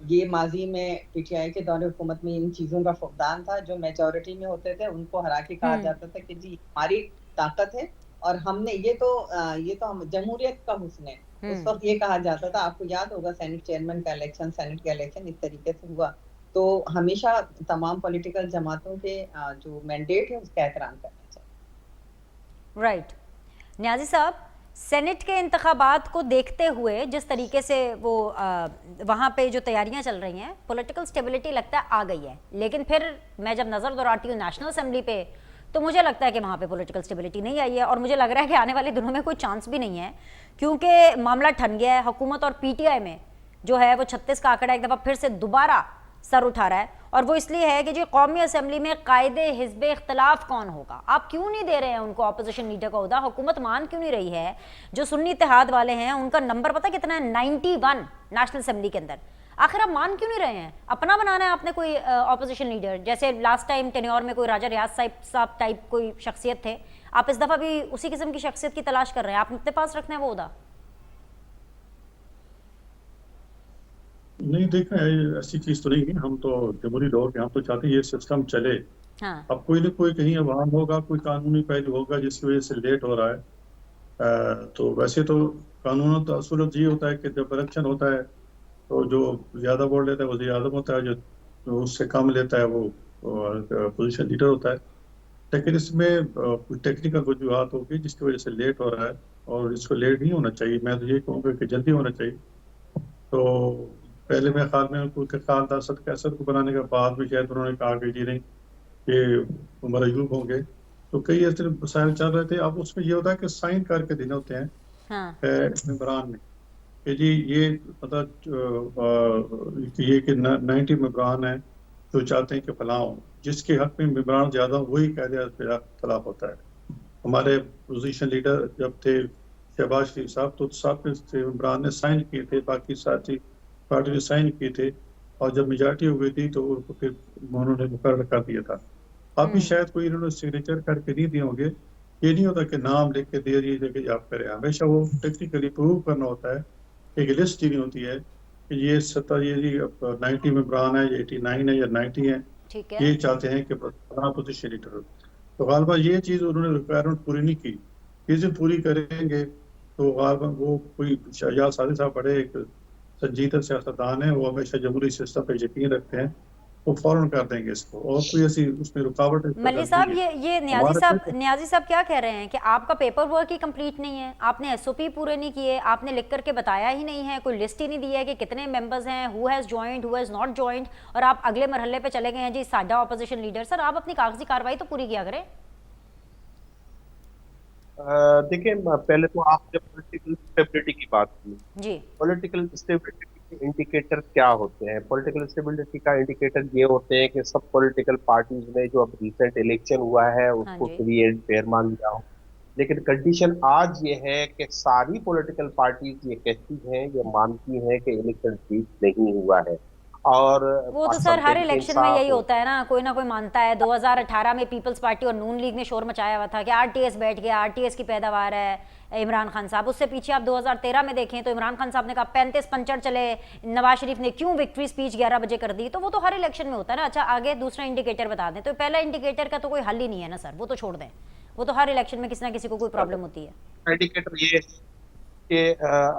ये माजी में पीटीआई के दौरे हुकूमत में इन चीजों का फुकदान था। जो मेजॉरिटी में होते थे उनको हरा के कहा जाता था कि जी हमारी ताकत है और हमने ये तो हम जमहूरियत का हुस्न है। उस वक्त ये कहा जाता था, आपको याद होगा सेनेट चेयरमैन का इलेक्शन, सेनेट का इलेक्शन इस तरीके से हुआ। तो हमेशा तमाम पॉलिटिकल जमातों के जो मैंडेट है उसका एहतराम करना चाहिए। राइट। नियाज़ी साहब, सेनेट के इंतखाबात को देखते हुए जिस तरीके से वो वहाँ पे जो तैयारियां चल रही हैं, पॉलिटिकल स्टेबिलिटी लगता है आ गई है। लेकिन फिर मैं जब नज़र दौड़ाती हूँ नेशनल असेंबली पे तो मुझे लगता है कि वहाँ पे पॉलिटिकल स्टेबिलिटी नहीं आई है, और मुझे लग रहा है कि आने वाले दिनों में कोई चांस भी नहीं है, क्योंकि मामला ठन गया है। हुकूमत और पीटीआई में जो है वो 36 का आंकड़ा एक दफ़ा फिर से दोबारा सर उठा रहा है, और वो इसलिए है कि जो कौमी असेंबली में कायदे हिज़्ब इख्तलाफ कौन होगा। आप क्यों नहीं दे रहे हैं उनको अपोजिशन लीडर का ओहदा? हुकूमत मान क्यों नहीं रही है? जो सुन्नी इत्तेहाद वाले हैं उनका नंबर पता कितना है? 91 नेशनल असेंबली के अंदर। आखिर आप मान क्यों नहीं रहे हैं? अपना बनाना है आपने कोई अपोजिशन लीडर, जैसे लास्ट टाइम टेन्योर में कोई राजा रियाज साहब टाइप कोई शख्सियत थे, आप इस दफ़ा भी उसी किस्म की शख्सियत की तलाश कर रहे हैं। आप अपने पास रखना है वो ओहदा? नहीं, देखा है ऐसी चीज तो नहीं है। हम तो जमहूरी लोग हैं, हम तो चाहते हैं ये सिस्टम चले। हाँ। अब कोई ना कोई कहीं अवाम होगा, कोई कानूनी पहलू होगा जिसकी वजह से लेट हो रहा है। तो वैसे तो कानून तो असूल ये होता है कि जब इलेक्शन होता है तो जो ज्यादा वोट लेता है वो वज़ीर आज़म होता है, जो उससे कम लेता है वो पोजीशन लीडर होता है। लेकिन इसमें कुछ टेक्निकल वजूहत होगी जिसकी वजह से लेट हो रहा है, और इसको लेट नहीं होना चाहिए। मैं तो ये कहूँगा कि जल्दी होना चाहिए। तो पहले मेरे ख्याल में उनके ख्याल था सदका असद को बनाने के बाद भी शायद उन्होंने कहा कि जी नहीं, ये उमर अयूब होंगे, तो कई ऐसे मसाइल चल रहे थे। अब उसमें ये होता है कि साइन करके देने होते हैं हाँ मेम्बरान ने कि जी ये ये कि 90 मेम्बरान हैं जो चाहते हैं कि फलां हो, जिसके हक में मेम्बरान ज्यादा वही कायदे खिलाफ होता है। हमारे पोजीशन लीडर जब थे शहबाज शरीफ साहब, तो सब मेम्बरान ने साइन किए थे, बाकी साथी पार्टी ने साइन किए थे, और जब मेजॉरिटी हो गई थी तो उनको फिर उन्होंने मुकर्रर कर दिया था। अब भी शायद कोई इन्होंने सिग्नेचर करके नहीं दिए होंगे। ये नहीं होता कि नाम लिख के दे दीजिए कि आप करें, हमेशा वो टेक्निकली प्रूव करना होता है। एक लिस्ट दी होती है कि ये 90 मेम्बरान है, ये 89 है या 90 है, ठीक है। ये चाहते हैं कि पोजीशन लीडर हो। तो गालबा ये चीज उन्होंने रिक्वायरमेंट पूरी नहीं की। किस दिन पूरी करेंगे तो गालबा वो कोई शहजाद सादिक साहब बड़े एक संजीदा सियासतदान है, वो हमेशा जमहूरी सिस्टम पे यकीन रखते हैं, वो फौरन कर देंगे इसको, और कोई ऐसी उसमें रुकावट मल्ली साहब, ये हमारे न्याजी साहब क्या कह रहे हैं कि आपका पेपर वर्क ही कंप्लीट नहीं है, आपने एसओपी पूरे नहीं किए, आपने लिख करके बताया ही नहीं है, कोई लिस्ट ही नहीं दी है कि कितने मेंबर्स हैं, who has joined, who has not joined, और आप अगले मरहले पे चले गए हैं जी साडा ऑपोजिशन लीडर। सर आप अपनी कागजी कार्रवाई तो पूरी किया करें। देखिए, पहले तो आपने पॉलिटिकल स्टेबिलिटी की बात की। जी पॉलिटिकल स्टेबिलिटी के इंडिकेटर क्या होते हैं? पॉलिटिकल स्टेबिलिटी का इंडिकेटर ये होते हैं कि सब पॉलिटिकल पार्टीज में जो अब रिसेंट इलेक्शन हुआ है हाँ उसको जी। फ्री एंड फेयर मान लिया हो। लेकिन कंडीशन आज ये है कि सारी पॉलिटिकल पार्टीज ये कहती हैं, ये मानती हैं कि इलेक्शन ठीक नहीं हुआ है। और वो तो सर असम हर तहरीक इलेक्शन में इंसाफ यही होता है ना कोई मानता है। 2018 में पीपल्स पार्टी और नून लीग ने शोर मचाया हुआ था कि आरटीएस बैठ गया, आरटीएस की पैदावार है इमरान खान साहब। उससे पीछे आप 2013 में देखें तो इमरान खान साहब ने कहा 35 पंचड़ चले, नवाज शरीफ ने क्यों विक्ट्री स्पीच 11 बजे कर दी। तो वो तो हर इलेक्शन में होता है ना। अच्छा आगे दूसरा इंडिकेटर बता दें। तो पहला इंडिकेटर का तो कोई हल ही नहीं है ना सर, वो तो छोड़ दें, वो तो हर इलेक्शन में किसी ना किसी को कोई प्रॉब्लम होती है। इंडिकेटर ये है कि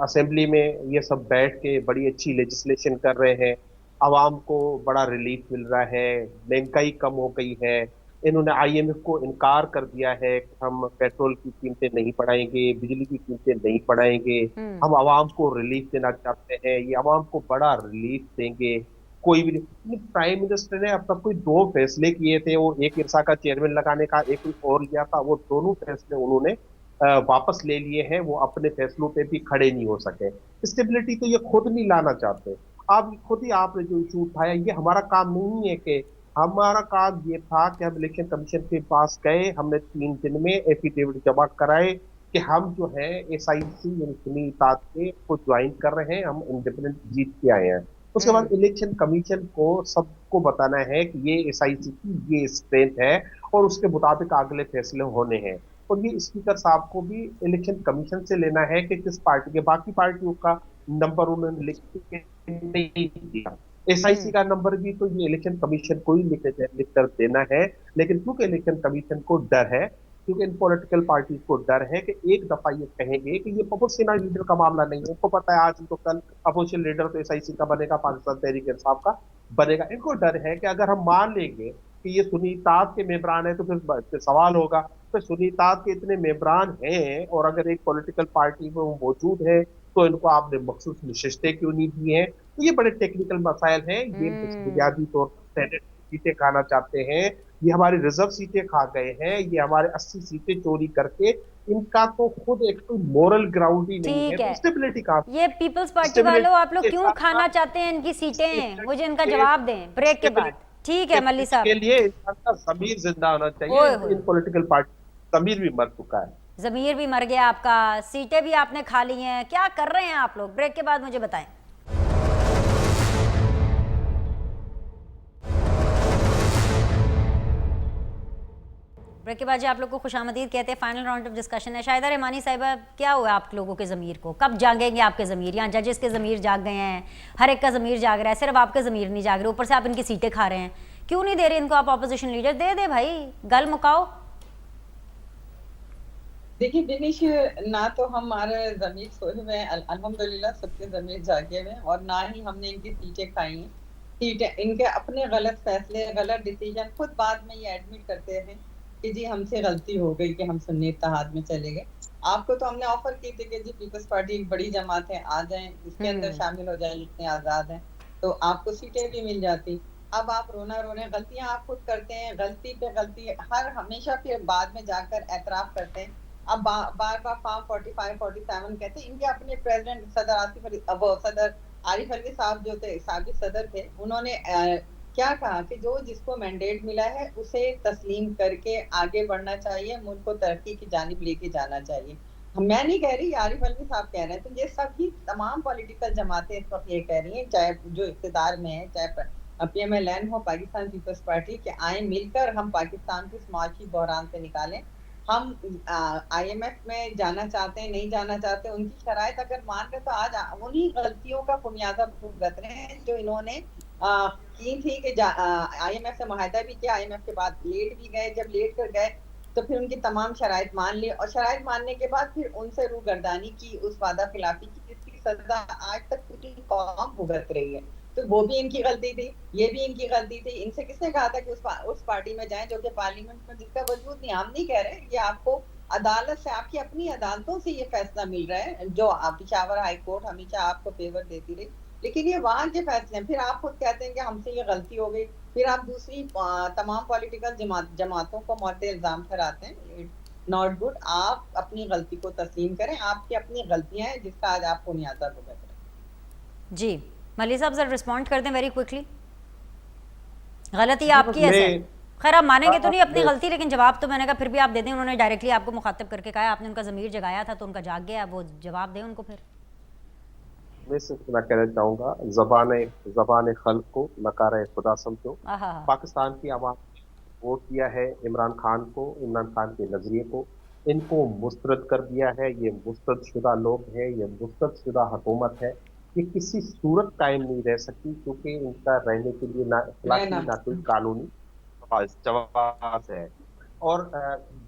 असेंबली में ये सब बैठ के बड़ी अच्छी लेजिस्लेशन कर रहे हैं, आवाम को बड़ा रिलीफ मिल रहा है, महंगाई कम हो गई है। इन्होंने आईएमएफ को इनकार कर दिया है कि हम पेट्रोल की कीमतें नहीं बढ़ाएंगे, बिजली की कीमतें नहीं बढ़ाएंगे, हम आवाम को रिलीफ देना चाहते हैं, ये आवाम को बड़ा रिलीफ देंगे। कोई भी नहीं, प्राइम मिनिस्टर ने अब तक कोई 2 फैसले किए थे, वो एक इरसा का चेयरमैन लगाने का, एक कोई और लिया था, वो दोनों फैसले उन्होंने वापस ले लिए हैं। वो अपने फैसलों पे भी खड़े नहीं हो सके। स्टेबिलिटी तो ये खुद नहीं लाना चाहते। आप खुद ही आपने जो इशू उठाया, ये हमारा काम नहीं है। कि हमारा काम ये था कि हम इलेक्शन कमीशन के पास गए, हमने 3 दिन में एफिडेविट जमा कराए कि हम जो है एसआईसी यानी सुन्नी इत्तेहाद के को ज्वाइन कर रहे हैं, हम इंडिपेंडेंट जीत के आए हैं। उसके बाद इलेक्शन कमीशन को सबको बताना है कि ये एसआईसी की ये स्ट्रेंथ है और उसके मुताबिक अगले फैसले होने हैं। और ये स्पीकर साहब को भी इलेक्शन कमीशन से लेना है कि किस पार्टी के, बाकी पार्टियों का नंबर उन्होंने लिख के नहीं दिया। एसआईसी का नंबर भी तो ये इलेक्शन कमीशन को ही लिख कर देना है। लेकिन क्योंकि इलेक्शन कमीशन को डर है, क्योंकि इन पॉलिटिकल पार्टीज को डर है कि एक दफा ये कहेंगे कि ये अपोजिशन लीडर का मामला नहीं है, उनको पता है आज तो कल अपोजिशन लीडर तो एसआईसी का बनेगा, पाकिस्तान तहरीक इंसाफ का बनेगा। इनको डर है कि अगर हम मान लेंगे कि ये सुन्नी इत्तेहाद के मेंबरान है तो फिर सवाल होगा तो सुन्नी इत्तेहाद के इतने मेंबरान हैं और अगर एक पॉलिटिकल पार्टी में वो मौजूद है तो इनको आपने मखसूस नशिस्तें क्यों नहीं दी हैं। तो ये बड़े टेक्निकल मसाइल हैं। ये बुनियादी तौर पर सेनेट सीटें खाना चाहते हैं, ये हमारी रिजर्व सीटें खा गए हैं, ये हमारे 80 सीटें चोरी करके, इनका तो खुद एक तो मोरल ग्राउंड ही नहीं है। तो स्टेबिलिटी का ये पीपल्स पार्टी वालों आप लोग क्यों खाना चाहते हैं इनकी सीटें, मुझे इनका जवाब दें ब्रेक के बाद। ठीक है मल्ली साहब, के लिए इंसान का ज़मीर जिंदा होना चाहिए। इन पॉलिटिकल पार्टी ज़मीर भी मर चुका है, ज़मीर भी मर गया आपका, सीटें भी आपने खा ली हैं। क्या कर रहे हैं आप लोग? ब्रेक के बाद मुझे बताएं। ब्रेक के बाद जी आप लोग को खुशामदीद कहते हैं। फाइनल राउंड ऑफ डिस्कशन है। शाहिदा रहमानी साहिबा, क्या हुआ आप लोगों के ज़मीर को? कब जागेंगे आपके ज़मीर? यहाँ जजेस के ज़मीर जाग गए हैं, हर एक का ज़मीर जाग रहा है, सिर्फ आपके ज़मीर नहीं जाग रहे। ऊपर से आप इनकी सीटें खा रहे हैं। क्यों नहीं दे रहे इनको आप ऑपोजिशन लीडर? दे दे भाई, गल मुकाओ। देखिए दिनेश, ना तो हमारे जमीर सोए हुए हैं, अल्हम्दुलिल्लाह सबके जमीर जागे हुए हैं, और ना ही हमने इनकी सीटें खाई हैं। सीटें इनके अपने गलत फैसले, गलत डिसीजन खुद बाद में ये एडमिट करते हैं कि जी हमसे गलती हो गई कि हम सुन्नी इत्तेहाद में चले गए। आपको तो हमने ऑफर की थी कि जी पीपल्स पार्टी एक बड़ी जमात है, आ जाएं, इसके अंदर शामिल हो जाएं, इतने आजाद हैं, तो आपको सीटें भी मिल जाती। अब आप रोना रो रहे हैं, गलतियां आप खुद करते हैं, गलती पे गलती हर हमेशा फिर बाद में जाकर एतराफ करते हैं। अब बार बार फॉर्म 45 47 कहते हैं। इनके अपने प्रेसिडेंट सदर आरिफ अलवी साहब जो थे, साबिक सदर थे, उन्होंने क्या कहा कि जो जिसको मैंडेट मिला है उसे तस्लीम करके आगे बढ़ना चाहिए, मुल्क को तरक्की की जानिब लेके जाना चाहिए। मैं नहीं कह रही, आरिफ अलवी साहब कह रहे हैं। तो ये सभी तमाम पॉलिटिकल जमातें इस वक्त ये कह रही हैं, चाहे जो इख्तिदार में है, चाहे PMLN हो, पाकिस्तान पीपल्स पार्टी, के आए मिलकर हम पाकिस्तान को इस माशी बहरान से निकालें। हम IMF में जाना चाहते हैं, नहीं जाना चाहते, उनकी शराइत अगर मान रहे तो आज उन्हीं गलतियों का खुमियाजा भुगत रहे हैं जो इन्होंने की थी कि IMF से मुआहदा भी किया, IMF के बाद लेट भी गए। जब लेट कर गए तो फिर उनकी तमाम शराइत मान ली, और शराइत मानने के बाद फिर उनसे रूगर्दानी की, उस वादा खिलाफी की, जिसकी सजा आज तक पूरी कौम भुगत रही है। तो वो भी इनकी गलती थी, ये भी इनकी गलती थी। इनसे किसने कहा था कि उस पार्टी में जाएं जो कि पार्लियामेंट में जिसका वजूद नहीं। हम नहीं कह रहे, ये आपको अदालत से, आपकी अपनी अदालतों से ये फैसला मिल रहा है, जो पेशावर हाई कोर्ट हमेशा आपको फेवर देती रही, लेकिन ये वहां के फैसले हैं। फिर आप खुद कहते हैं कि हमसे ये गलती हो गई, फिर आप दूसरी तमाम पॉलिटिकल जमातों को मौत इल्जाम ठहराते हैं। Not good. आप अपनी गलती को तस्लीम करें, आपकी अपनी गलतियां हैं जिसका आज आपको मुआवजा भुगत रहे हैं। जी मलिक साहब जरा रिस्पॉन्ड कर दें वेरी क्विकली। गलती आपकी है सर, खैर आप मानेंगे तो नहीं अपनी गलती, लेकिन जवाब तो मैंने कहा फिर भी आप दे दें। उन्होंने डायरेक्टली आपको मुखातिब करके कहा, आपने उनका ज़मीर जगाया था तो उनका जाग गया, वो जवाब दें उनको। फिर मैं सिर्फ इतना कहना चाहूंगा, ज़बान खल्क को नकारा खुदा समझो। पाकिस्तान की आवाम ने वोट दिया है इमरान खान को, इमरान खान के नजरिए को, इनको मुस्तरद कर दिया है। ये मुस्तरद शुदा लोग हैं, ये मुस्तरद शुदा हुकूमत है। ये किसी सूरत कायम नहीं रह सकती, क्योंकि इनका रहने के लिए ना अखलाकी ना कोई कानूनी जवाब है। और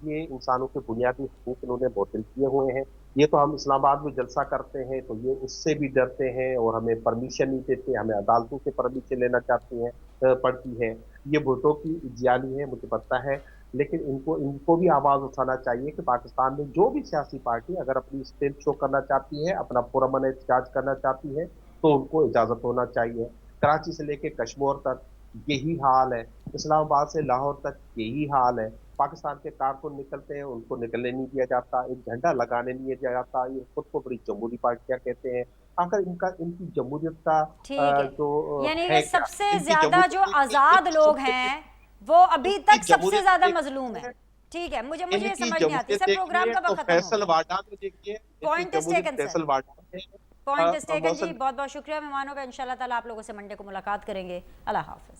ये इंसानों के बुनियादी हकूक इन्होंने बातिल किए हुए हैं। ये तो हम इस्लामाबाद में जलसा करते हैं तो ये उससे भी डरते हैं और हमें परमिशन नहीं देते, हमें अदालतों से परमिशन लेना चाहती हैं पड़ती है। ये भुट्टो की जियाली है, मुझे पता है, लेकिन इनको भी आवाज उठाना चाहिए कि पाकिस्तान में जो भी सियासी पार्टी अगर अपनी स्ट्रेंथ शो करना चाहती है, अपना पुरअमन एहतजाज करना चाहती है, तो उनको इजाजत होना चाहिए। कराची से लेके कश्मीर तक यही हाल है, इस्लामाबाद से लाहौर तक यही हाल है। पाकिस्तान के कारकुन निकलते हैं, उनको निकलने नहीं दिया जाता, एक झंडा लगाने नहीं दिया जाता। ये खुद को बड़ी जमहूरी पार्टियां कहते हैं। आखिर इनकी जमहूरियत का जो यानी है, सबसे ज्यादा जो आजाद लोग हैं वो अभी तक सबसे ज्यादा मजलूम है। ठीक है, मुझे ये समझ नहीं आती सर, प्रोग्राम का वक्त खत्म हो गया। Point is taken sir, point is taken जी। बहुत बहुत शुक्रिया मेहमानों का। इंशाल्लाह ताला आप लोगों से मंडे को मुलाकात करेंगे। अल्लाह हाफिज।